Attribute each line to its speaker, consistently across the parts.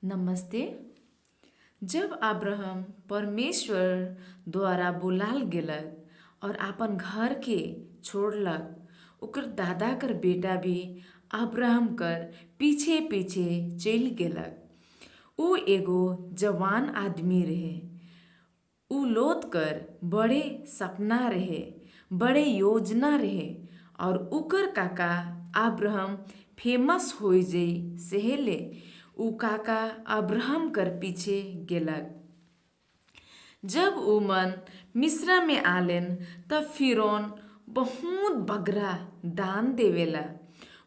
Speaker 1: नमस्ते। जब अब्राहम परमेश्वर द्वारा बुलाल गेलक और आपन घर के छोड़लक, ओकर दादा कर बेटा भी अब्राहम कर पीछे पीछे चल गेलक। ऊ एगो जवान आदमी रहे। ऊ लोत कर बड़े सपना रहे, बड़े योजना रहे और उकर काका अब्राहम फेमस हो जई सेहेले ऊ काका अब्राहम कर पीछे गेलक। जब ऊ मन मिस्र में आलेन तब फिरौन बहुत बगरा दान देवेला,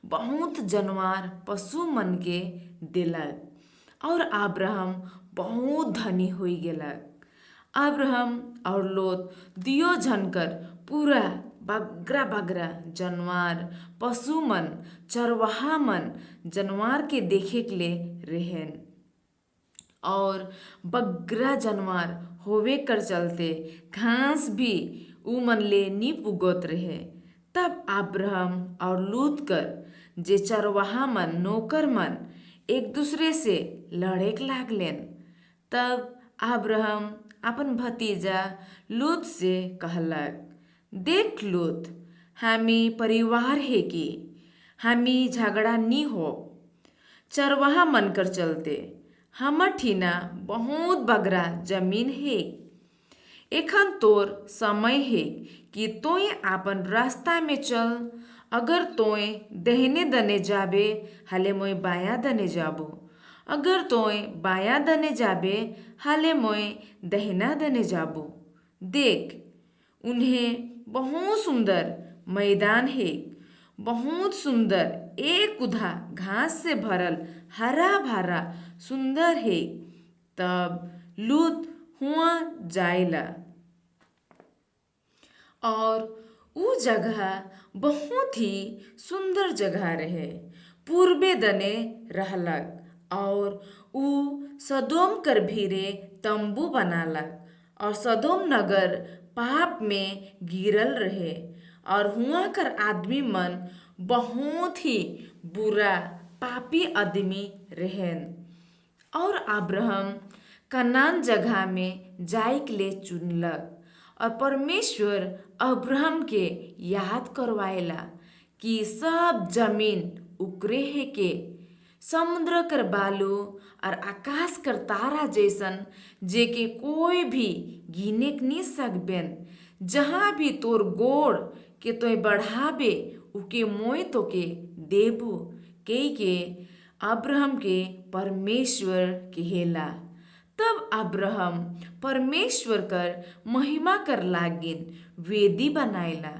Speaker 1: बहुत जानवर पशु मन के देलक और अब्राहम बहुत धनी होई गेलक। अब्राहम और लोत दियो झनकर पूरा बगरा बगरा जानवर पशु मन चरवाहा मन जानवर के देखे के लिए रहेन और बगरा जानवर होवे कर चलते घास भी ऊ मन ले नी पुगत रहे। तब अब्राहम और लूत कर जे चरवाहा मन नौकर मन एक दूसरे से लड़े लागलेन। तब अब्राहम अपन भतीजा लूत से कहलक, देख लूत, हामी परिवार है कि हामी झगड़ा नी हो। चरवाहा मन कर चलते हमर ठीना बहुत बगरा जमीन है। एखन तोर समय है कि तोय आपन रास्ता में चल। अगर तोय दहिने दने जाबे हाले मोय बाया दने जाबो, अगर तोय बाया दने जाबे हाले मोय दहिना दने जाबो। देख, उन्हें बहुत सुंदर मैदान है, बहुत सुंदर एक उधा घास से भरल हरा भरा सुंदर है। तब लूत हुआ जाइला और ऊ जगह बहुत ही सुंदर जगह रहे, पूर्वे दने रहलक और ऊ सदोम कर भीरे तंबू बनालक और सदोम नगर पाप में गिरल रहे और हुआ कर आदमी मन बहुत ही बुरा पापी आदमी रहेन। और अब्राहम कनान जगह में जाए के लिए चुनलक और परमेश्वर अब्राहम के याद करवाएला कि सब जमीन उकरे है के समुद्र कर बालू और आकाश कर तारा जैसन जे के कोई भी गिने के नहीं सकबेन। जहाँ भी तोर गोड़ के तोय बढ़ाबे उके मोय तो के देबू के अब्राहम के परमेश्वर कहेला। तब अब्राहम परमेश्वर कर महिमा कर लागिन वेदी बनाएला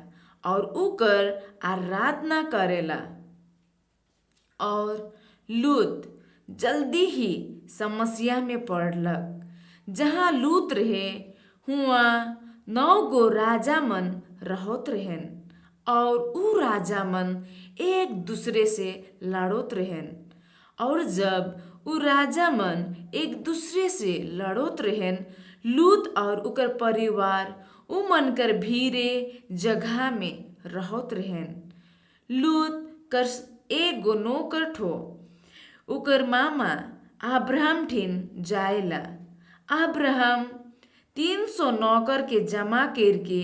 Speaker 1: और उकर आराधना करेला। और लूत जल्दी ही समस्या में पड़लक। जहाँ लूत रहे हुआ 9 गो राजा मन रहत रहेन और ऊ राजा मन एक दूसरे से लड़त रहेन। और जब ऊ राजा मन एक दूसरे से लड़त रहेन, लूत और उकर परिवार ऊ मन कर भीरे जगह में रहत रहेन। लूत कर एक गो नौकर ठो उकर मामा अब्राहम ठिन जाएला। अब्राहम 300 नौकर के जमा करके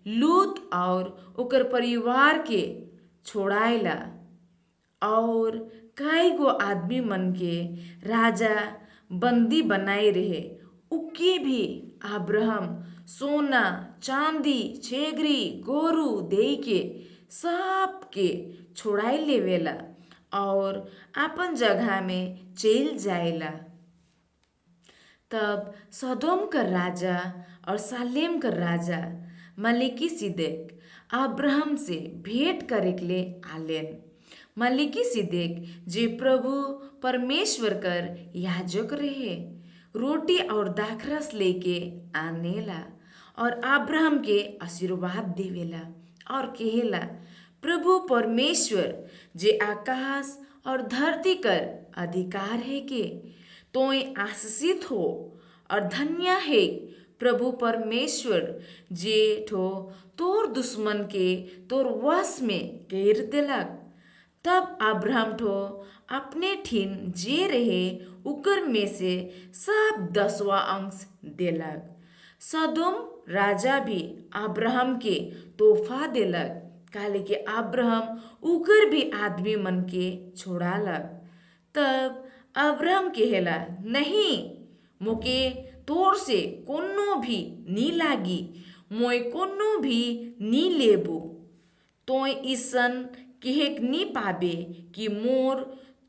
Speaker 1: लूत और उकर परिवार के छोड़ाएला और कई गो आदमी मन के राजा बंदी बनाए रहे। उके भी अब्राहम सोना चांदी छेगरी गोरू दे के सब के छोड़ाई लेवेला और अपन जगह में चल जाएला। तब सदोम कर राजा और सालेम कर राजा मलिकिसिदेक अब्राहम से भेंट करे के लिए आलेन। मलिकिसिदेक जे प्रभु परमेश्वर कर याजक रहे, रोटी और दाखरस लेके आनेला और अब्राहम के आशीर्वाद देवेला और कहेला, प्रभु परमेश्वर जे आकाश और धरती कर अधिकार है के तोय आशीषित हो और धन्य है प्रभु परमेश्वर जे ठो तोर दुश्मन के तोर वश में घेर देलक तब अब्राहम ठो अपने ठीन जे रहे उकर में से सब 10वां अंश देलक। सदोम राजा भी अब्राहम के तोहफा देलक, काले के अब्राहम उकर भी आदमी मन के छोड़ालक। तब अब्राहम कहेला, नहीं, मोके तोर से कोनो भी नी लागी, मोय कोनो भी नी लेबो। तोय ईसन केहेक नी पाबे कि मोर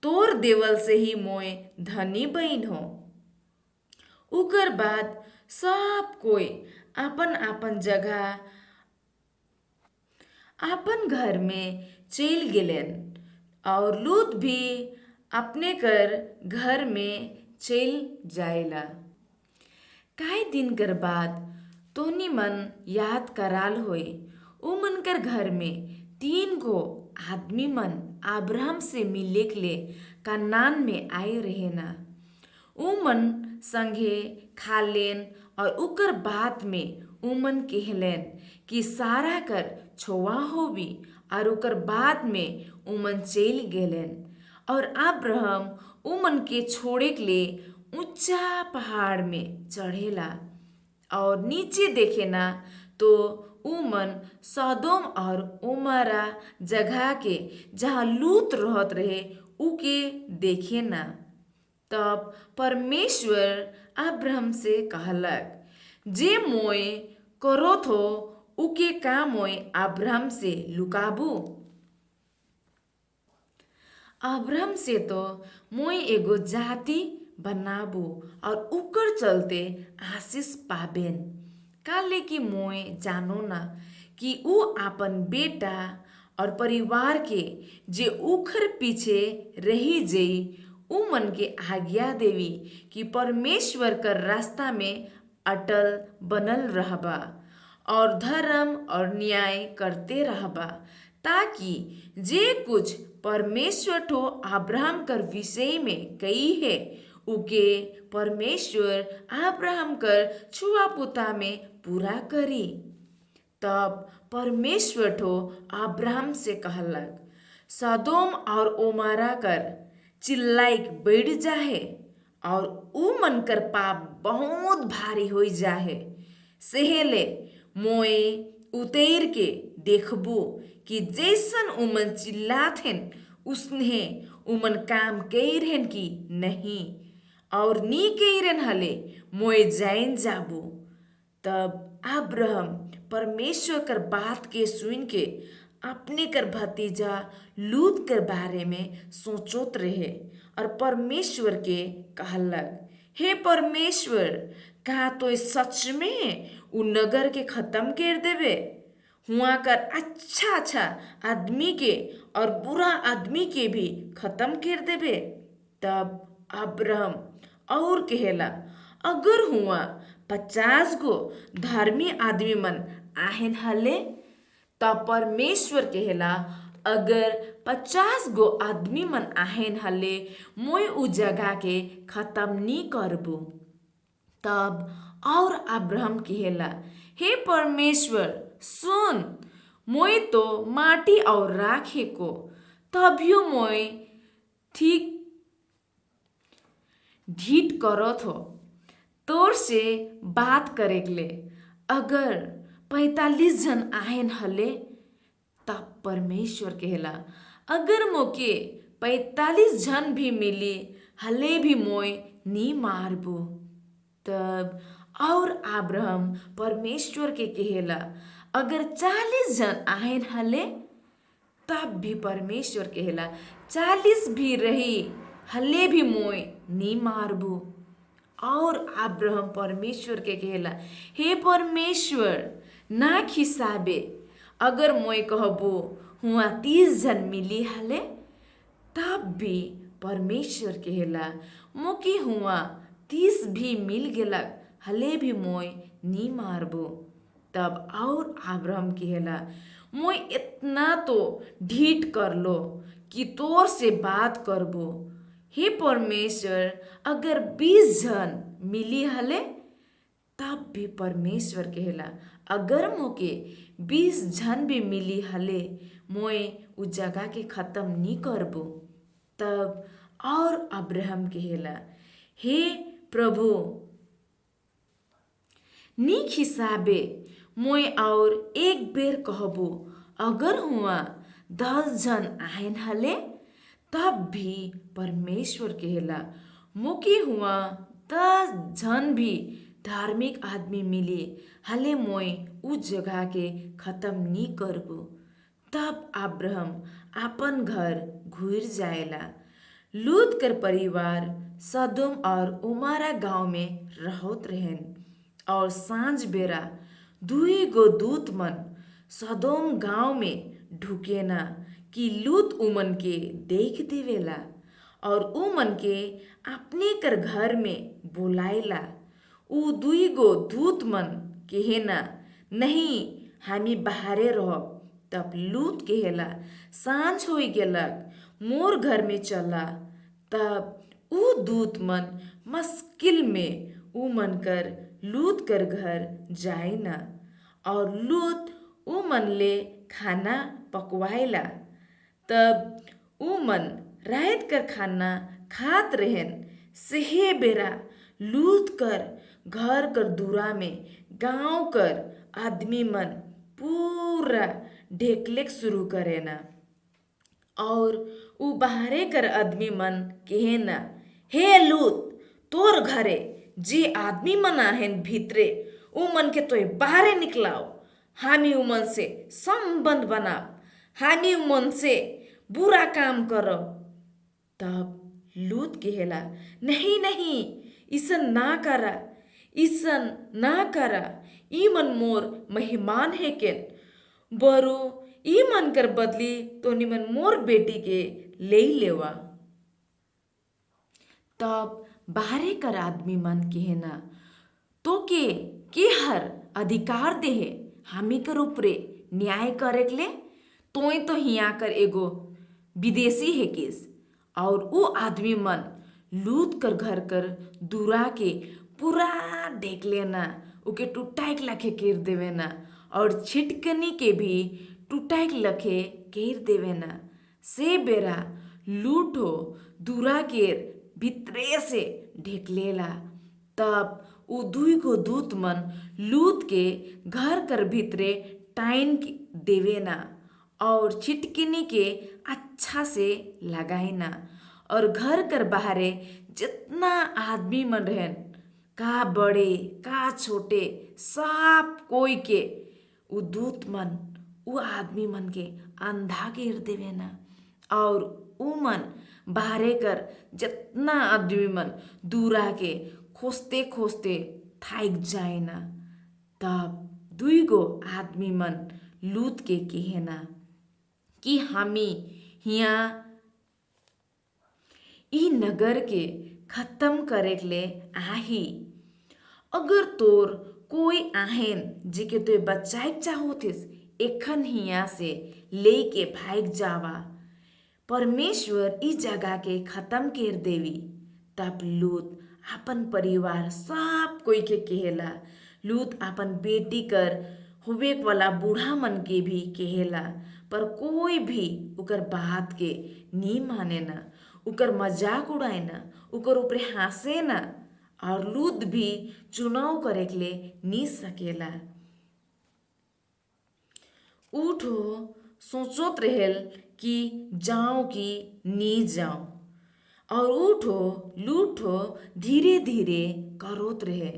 Speaker 1: तोर देवल से ही मोय धनी बहन हो। उकर बाद सब कोई अपन अपन जगह अपन घर में चल गेलन और लूत भी अपने कर घर में चल जाएला। काहे दिन कर बाद तोनी मन याद कराल होए, उ मन कर घर में 3 गो आदमी मन अब्राहम से मिले के ले कनान में आए रहे ना। उ मन संगे खालेन और उकर बाद में उमन कहलेन कि सारा कर छोवा होवी, और उकर बाद में उमन चल गेलेन। और अब्राहम उमन के छोड़े के लिए ऊंचा पहाड़ में चढ़ेला और नीचे देखे ना तो उमन सदोम और उमरा जगह के जहाँ लूत रहत रहे उके देखे ना। तब परमेश्वर अब्राहम से कहलक, जे मोय करो थो उके का मोय अब्राहम से लुकाबू। अब्राहम से तो मोय एगो जाति बनाबू और उकर चलते आशीष पाबेन। काले कि मोय जानो ना कि उ आपन बेटा और परिवार के जे उखर पीछे रही जई उ मन के आज्ञा देवी कि परमेश्वर कर रास्ता में अटल बनल रहबा और धर्म और न्याय करते रहबा, ताकि जे कुछ परमेश्वर ठो अब्राहम कर विषय में कही है उके परमेश्वर अब्राहम कर छुआ पुता में पूरा करी। तब परमेश्वर ठो अब्राहम से कहलक, सदोम और ओमारा कर चिल्लाइक बढ़ जाहे और उ मन कर पाप बहुत भारी हो जाहे। सेहेले मोए उतैर के देखबू कि जैसन उमन चिल्लात हन उसने उमन काम कइरहन कि नहीं, और नी कइरन हले मोए जाइन जाबू। तब अब्राहम परमेश्वर कर बात के सुन के अपने कर भतीजा लूत कर बारे में सोचोत रहे और परमेश्वर के कहलक, हे परमेश्वर, कहा तो सच में उ नगर के खत्म कर देवे, हुआ कर अच्छा अच्छा आदमी के और बुरा आदमी के भी खत्म कर देवे। तब अब्राहम और कहेला, अगर हुआ 50 गो धर्मी आदमी मन आहेन हले। तब परमेश्वर कहेला, अगर 50 गो आदमी मन आहेन हले मोय उ जगह के खत्म नी करबू। तब और अब्राहम कहेला, हे परमेश्वर सुन, मोय तो माटी और राखे को तभियो मोय ठीक ढीठ करत हो तोर से बात करे के ले। अगर 45 जन आहेन हले। तब परमेश्वर कहेला, अगर मोके 45 जन भी मिली हले भी मोय नी मारबो। तब और अब्राहम परमेश्वर के कहेला, अगर 40 जन आहेन हले। तब भी परमेश्वर कहेला, 40 भी रही हले भी मोय नी मारबू। और अब्राहम परमेश्वर के कहेला, हे परमेश्वर, ना खिसाबे, अगर मोय कहबो हुआ 30 जन मिली हले। तब भी परमेश्वर कहेला, मोके हुआ 30 भी मिल गेलक हले भी मोय नी मारबो। तब और अब्राहम कहेला, मोय इतना तो ढीठ कर लो कि तोर से बात करबो। हे परमेश्वर, अगर 20 जन मिली हले। तब भी परमेश्वर कहेला, अगर मोके 20 जन भी मिली हले मोय उ जगह के खत्म नी करबो। तब और अब्राहम कहेला, हे प्रभु, नीक हिसाबे मोय और एक बेर कहबो, अगर हुआ 10 जन आइन हले, तब भी परमेश्वर कहेला, मोके हुआ 10 जन भी धार्मिक आदमी मिले हले मोय उ जगह के खत्म नी करबो। तब अब्राहम आपन घर घुर जाएला। लूत कर परिवार सदोम और उमारा गांव में रहत रहेन। और सांझ बेरा दुई गो दूत मन सदोम गांव में ढुकेना कि लूत उमन के देख देवेला और उमन के अपने कर घर में बुलाएला। उ दुई गो दूत मन कहेना, नहीं हामी बाहरे रहब। तब लूत कहेला, सांझ होई गेलक, मोर घर में चला। तब उ दूत मन मुश्किल में उ मन कर लूत कर घर जाइना और लूत उ मन ले खाना पकवाइला। तब उ मन रात कर खाना खात रहेन। सेहे बेरा लूत कर घर कर दूरा में गांव कर आदमी मन पूरा ढेकलेक शुरू करेना। और उ बाहरे कर आदमी मन कहेना, हे लूत, तोर घरे जे आदमी मन आहेन भीतरे, उ मन के तोय बाहरे निकलाओ। हामी उ मन से संबंध बनाओ, हामी उ मन से बुरा काम करो। तब लूत कहेला, नहीं नहीं, इसन ना करा, इसन ना करा। ई मन मोर मेहमान है केन, बरु ई मन कर बदली तो निमन मोर बेटी के ले लेवा। तब बाहरे कर आदमी मन कहेना, तो के हर अधिकार देहे हामी कर ऊपरे न्याय करे ले? तोय तो हिया कर एगो विदेशी है किस। और उ आदमी मन लूत कर घर कर दूरा के पूरा ढेक लेना, उके टूटाइक लखे केर देवेना और छिटकनी के भी टूटाइक लखे केर देवेना। से बेरा लूटो दूरा केर भितरे से ढेकलेला। तब उ दुई गो दूत मन लूत के घर कर भीतरे टाइन देवेना और छिटकिनी के अच्छा से लगाइना। और घर कर बाहरे जितना आदमी मन रहेन, का बड़े का छोटे, सब कोई के उ दूत मन उ आदमी मन के अंधा घेर देवेना। और उ मन बाहरे कर जितना आदमी मन दूरा के खोजते खोजते थाइक जाएना। तब दुई गो आदमी मन लूत के कहेना कि हामी हिया ई नगर के खत्म करे ले आही। अगर तोर कोई आहेन जेके तोय बचाए चाहोतिस, एखन हिया से लेके भाग जावा। परमेश्वर ई जगह के खत्म कर देवी। तब लूत अपन परिवार सब कोई के कहेला। लूत अपन बेटी कर होवे वाला बूढ़ा मन के भी कहेला, पर कोई भी उकर बात के नी माने ना, उकर मजाक उड़ाए ना, उकर ऊपरे हंसे ना। और लूत भी चुनाव करे के ले नी सकेला। उठो सोचत रहेल कि जाऊं कि नी जाऊं। और उठो लूठो धीरे धीरे करोत रहे।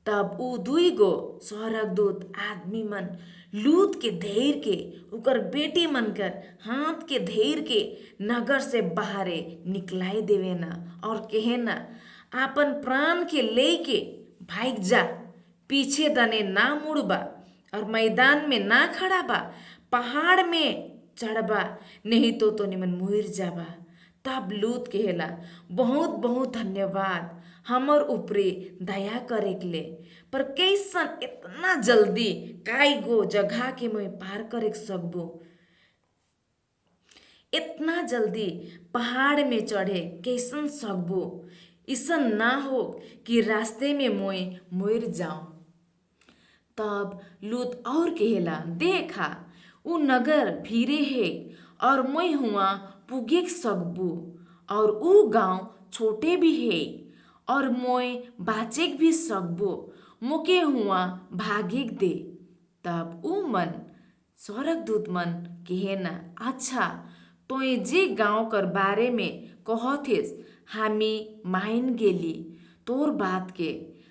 Speaker 1: तब उ दुई गो स्वर्गदूत आदमी मन लूत के धैर के उकर बेटी मन कर हाथ के धैर के नगर से बाहरे निकलाई देवेना और कहेना, आपन प्राण के लेके भाग जा, पीछे दने ना मुड़बा और मैदान में ना खड़ा बा, पहाड़ में चढ़बा, नहीं तो निमन मुर जाबा। तब लूत कहेला, बहुत बहुत धन्यवाद हमर ऊपरे दया करे के ले, पर कैसन इतना जल्दी काई गो जगह के मैं पार करे सकबो। इतना जल्दी पहाड़ में चढ़े कैसन सकबो। इसन ना हो कि रास्ते में मोय मर जाऊं। तब लूत और कहेला, देखा उ नगर भीरे है और मैं हुआ पुगे सकबू और ऊ गांव छोटे भी है और मैं बाचेक भी सकबो मोके हुआ भागिक दे। तब ऊ मन स्वर्गदूत मन कहेना अच्छा तोय जे गांव कर बारे में कहथिस हामी माइन गेली तोर बात के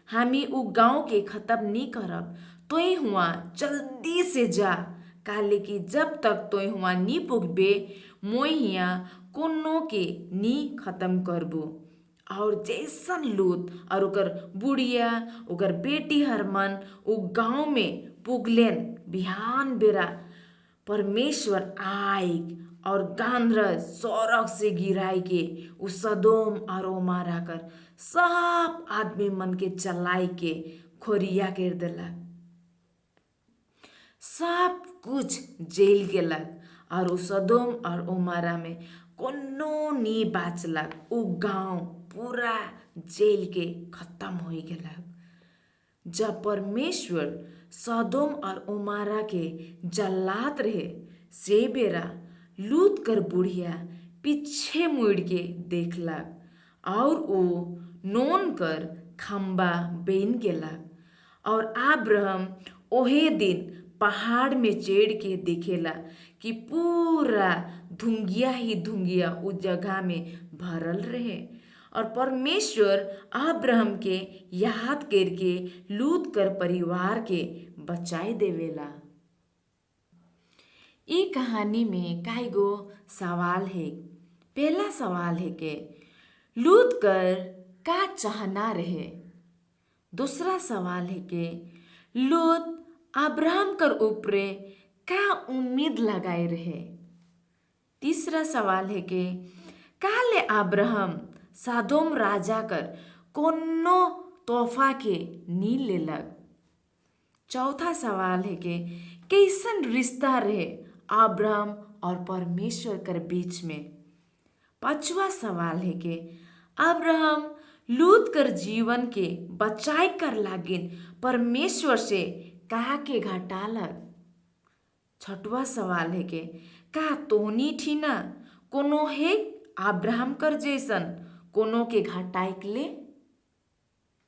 Speaker 1: हामी ऊ गांव के खत्म नी करब तोय हुआ जल्दी से जा काले कि जब तक तोय हुआ नी पुगबे मोय हिया कोनो के नी खत्म करबो। और जैसन लूत और ओकर बुढ़िया ओकर बेटी हरमन उ गांव में पुगलेन बिहान बेरा परमेश्वर आइक और गांधरस सौरग से गिराई के उ सदोम और ओमारा कर सब आदमी मन के चलाई के खोरिया कर देलक सब कुछ जेल गेलक और उ सदोम और ओमारा में कोनो नी बाचलक उ गांव पूरा जेल के खत्म हो गेलक। जब परमेश्वर सदोम और ओमारा के जल्लात रहे से बेरा लूत कर बुढ़िया पीछे मुड़ के देखलक और ओ नोन कर खम्बा बेन गेलक और अब्राहम ओहे दिन पहाड़ में चढ़ के देखेला कि पूरा धुंगिया ही धुंगिया उस जगह में भरल रहे और परमेश्वर अब्राहम के याद करके लूत कर परिवार के बचाए देवेला। ई कहानी में कई गो सवाल है। पहला सवाल है कि लूत कर का चाहना रहे। दूसरा सवाल है कि लूत अब्राहम कर ऊपरे का उम्मीद लगाए रहे। तीसरा सवाल है कि काले अब्राहम सदोम राजा कर कोनो तोहफा के नी लेलक। चौथा सवाल है कि कैसन रिश्ता रहे अब्राहम और परमेश्वर कर बीच में। पांचवा सवाल है कि अब्राहम लूत कर जीवन के बचाए कर लागिन परमेश्वर से कहा के घटालक। छठवा सवाल है कि का तोहनी ठीना कोनो है अब्राहम कर जैसन कोनो के घटाइक ले।